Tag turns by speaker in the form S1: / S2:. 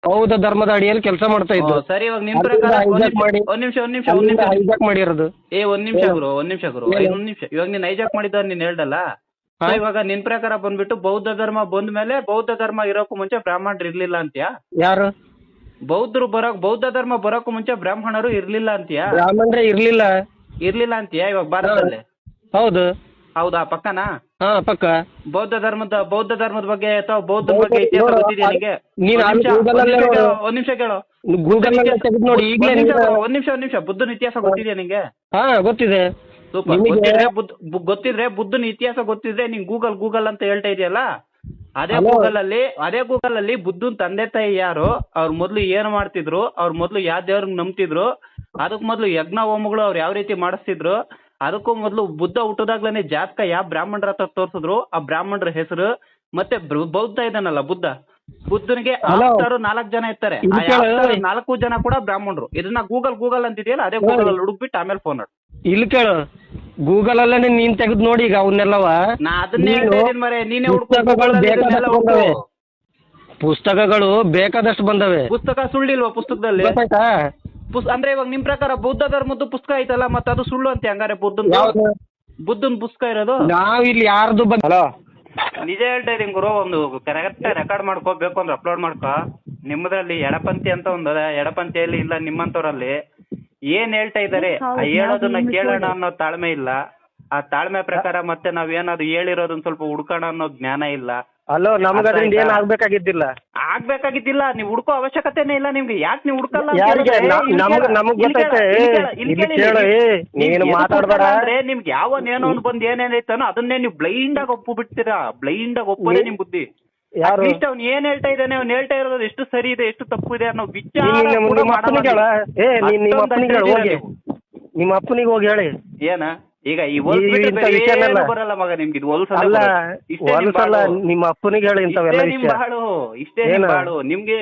S1: ಬೌದ್ಧ ಧರ್ಮದ ಅಡಿಯಲ್ಲಿ ಕೆಲಸ ಮಾಡ್ತಾ ಇದ್ದು.
S2: ಸರಿ, ಇವಾಗ ನಿಮ್ ಪ್ರಕಾರ ಒಂದ್ ನಿಮಿಷ
S1: ಹೈಜಾಕ್ ಮಾಡಿರೋದು.
S2: ಒಂದ್ ನಿಮಿಷ ಗುರು ಐದೊಂದ್ ನಿಮಿಷ. ಇವಾಗ ನೀನ್ ಹೈಜಾಕ್ ಮಾಡಿದ ನೀನ್ ಹೇಳ್ದಲ್ಲ, ಇವಾಗ ನಿನ್ ಪ್ರಕಾರ ಬಂದ್ಬಿಟ್ಟು ಬೌದ್ಧ ಧರ್ಮ ಬಂದ ಮೇಲೆ ಬೌದ್ಧ ಧರ್ಮ ಇರೋಕ್ಕೂ ಮುಂಚೆ ಬ್ರಾಹ್ಮಣರು ಇರ್ಲಿಲ್ಲ ಅಂತ್ಯಾ?
S1: ಯಾರು
S2: ಬೌದ್ಧ ಧರ್ಮ ಬರೋಕ್ಕೂ ಮುಂಚೆ ಬ್ರಾಹ್ಮಣರು ಇರ್ಲಿಲ್ಲ ಅಂತ್ಯಾ?
S1: ಬ್ರಾಹ್ಮಣರೇ
S2: ಇರ್ಲಿಲ್ಲ ಅಂತ್ಯಾ ಇವಾಗ ಭಾರತದಲ್ಲಿ?
S1: ಹೌದು.
S2: ಹೌದಾ, ಪಕ್ಕನಾ?
S1: ಹಾ, ಪಕ್ಕ.
S2: ಬೌದ್ಧ ಧರ್ಮದ ಬಗ್ಗೆ ಅಥವಾ ಬೌದ್ಧನ ಬಗ್ಗೆ ಇತಿಹಾಸ ಗೊತ್ತಿದೆಯಾ ನಿನಗೆ? ಒಂದ್ ನಿಮಿಷ ಕೇಳು. ಒಂದ್ ನಿಮಿಷ. ಬುದ್ಧನ ಇತಿಹಾಸ ಗೊತ್ತಿದೆಯಾ ನಿಂಗೆ?
S1: ಹಾ, ಗೊತ್ತಿದೆ.
S2: ಸೂಪರ್. ಗೊತ್ತಿದ್ರೆ ಬುದ್ಧನ ಇತಿಹಾಸ ಗೊತ್ತಿದ್ರೆ ನೀನ್ ಗೂಗಲ್ ಅಂತ ಹೇಳ್ತಾ ಇದೆಯಲ್ಲ, ಅದೇ ಗೂಗಲ್ ಅಲ್ಲಿ ಬುದ್ಧನ ತಂದೆ ತಾಯಿ ಯಾರು, ಅವ್ರ ಮೊದ್ಲು ಏನು ಮಾಡ್ತಿದ್ರು, ಅವ್ರ ಮೊದ್ಲು ಯಾವ ದೇವ್ರಿಗೆ ನಂಬ್ತಿದ್ರು, ಅದಕ್ ಮೊದ್ಲು ಯಜ್ಞ ಹೋಮಗಳು ಅವ್ರು ಯಾವ ರೀತಿ ಮಾಡಿಸ್ತಿದ್ರು, ಅದಕ್ಕೂ ಮೊದ್ಲು ಬುದ್ಧ ಹುಟ್ಟದಾಗ್ಲೇನೆ ಜಾತಕ ಯಾವ ಬ್ರಾಹ್ಮಣರ ಹತ್ರ ತೋರ್ಸಿದ್ರು, ಆ ಬ್ರಾಹ್ಮಣರ ಹೆಸರು, ಮತ್ತೆ ಬೌದ್ಧ ಇದಾನಲ್ಲ ಬುದ್ಧನಿಗೆ 4 ಜನ ಇರ್ತಾರೆ. ಆ 4 ಜನ ಕೂಡ ಬ್ರಾಹ್ಮಣರು. ಇದನ್ನ ಗೂಗಲ್ ಅಂತಿದೆಯಲ್ಲ, ಅದೇ ಗೂಗಲ್ ಅಲ್ಲಿ ಹುಡುಕ್ಬಿಟ್ಟು ಆಮೇಲೆ ಫೋನ್ ಮಾಡು.
S1: ಇಲ್ಲಿ ಕೇಳು, ಗೂಗಲ್ ಅಲ್ಲೇ ನೀನ್ ತೆಗೆದು ನೋಡಿ ಈಗ ಅವನ್ನೆಲ್ಲವ.
S2: ನಾ ಅದನ್ನೇ ಹೇಳ್ತೀನಿ ಮರೆ, ನೀನೇ
S1: ಪುಸ್ತಕಗಳು ಬೇಕಾದಷ್ಟು ಬಂದವೆ.
S2: ಪುಸ್ತಕ ಸುಳ್ಳಿಲ್ವಾ ಪುಸ್ತಕದಲ್ಲಿ? ಅಂದ್ರೆ ಇವಾಗ ನಿಮ್ ಪ್ರಕಾರ ಬೌದ್ಧ ಧರ್ಮದ್ದು ಪುಸ್ತಕ ಐತಲ್ಲ, ಮತ್ತೆ ಅದು ಸುಳ್ಳು ಅಂತ ಹಂಗಾರೆ? ಬುದ್ಧನ್ ಪುಸ್ತಕ ಇರೋದು
S1: ನಾವ್ ಇಲ್ಲಿ ಯಾರ್ದು
S2: ನಿಜ ಹೇಳ್ತಾ ಇದೀನಿ ಗುರು. ಒಂದು ಕರೆಕ್ಟ್ ರೆಕಾರ್ಡ್ ಮಾಡ್ಕೋಬೇಕು ಅಂದ್ರೆ ಅಪ್ಲೋಡ್ ಮಾಡ್ಕೋ. ನಿಮ್ಮದ್ರಲ್ಲಿ ಎಡಪಂಥಿ ಅಂತ ಒಂದು ಎಡಪಂಥಿಯಲ್ಲಿ ಇಲ್ಲ, ನಿಮ್ಮಂತವ್ರಲ್ಲಿ ಏನ್ ಹೇಳ್ತಾ ಇದಾರೆ ಹೇಳೋದನ್ನ ಕೇಳೋಣ ಅನ್ನೋ ತಾಳ್ಮೆ ಇಲ್ಲ. ಆ ತಾಳ್ಮೆ ಪ್ರಕಾರ ಮತ್ತೆ ನಾವ್ ಏನಾದ್ರು ಹೇಳಿರೋದನ್ನ ಸ್ವಲ್ಪ ಹುಡ್ಕೋಣ ಅನ್ನೋ ಜ್ಞಾನ ಇಲ್ಲ.
S1: ಅಲ್ಲೋ, ನಮ್ಗದ್ರಿಂದ ಏನ್ ಆಗ್ಬೇಕಾಗಿದ್ದಿಲ್ಲ.
S2: ನೀವು ಹುಡ್ಕೋ ಅವಶ್ಯಕತೆನೇ ಇಲ್ಲ ನಿಮ್ಗೆ. ಯಾಕೆ ನೀವು ಹುಡ್ಕಲ್ಲ? ಅಂದ್ರೆ ನಿಮ್ಗೆ ಯಾವನೇನೋ ಬಂದ್ ಏನೇನೈತಾನೋ ಅದನ್ನೇ ನೀವು ಬ್ಲೈಂಡ್ ಆಗಿ ಒಪ್ಪು ಬಿಡ್ತೀರಾ. ಬ್ಲೈಂಡ್ ಆಗಿ ಒಪ್ಪೋದೇ ನಿಮ್ ಬುದ್ಧಿ. ಅಟ್ಲೀಸ್ಟ್ ಅವ್ನು ಏನ್ ಹೇಳ್ತಾ ಇದ್ದಾನೆ, ಅವ್ನು ಹೇಳ್ತಾ ಇರೋದು ಎಷ್ಟು ಸರಿ ಇದೆ, ಎಷ್ಟು ತಪ್ಪು ಇದೆ ಅನ್ನೋ ವಿಚಾರ
S1: ನಿಮ್ಮ ಅಪ್ಪನಿಗೆ ಹೋಗಿ ಹೇಳಿ.
S2: ಏನ ಈಗ ಈ ಬರಲ್ಲ ಮಗ ನಿಮ್ಗೆ, ಇದು
S1: ನಿಮ್ಮ ಅಪ್ಪನಿಗೆ ಹೇಳಿ ಇಂಥವೆಲ್ಲ
S2: ಇಷ್ಟೇ ನಿಮ್ ಬಾಳು. ನಿಮ್ಗೆ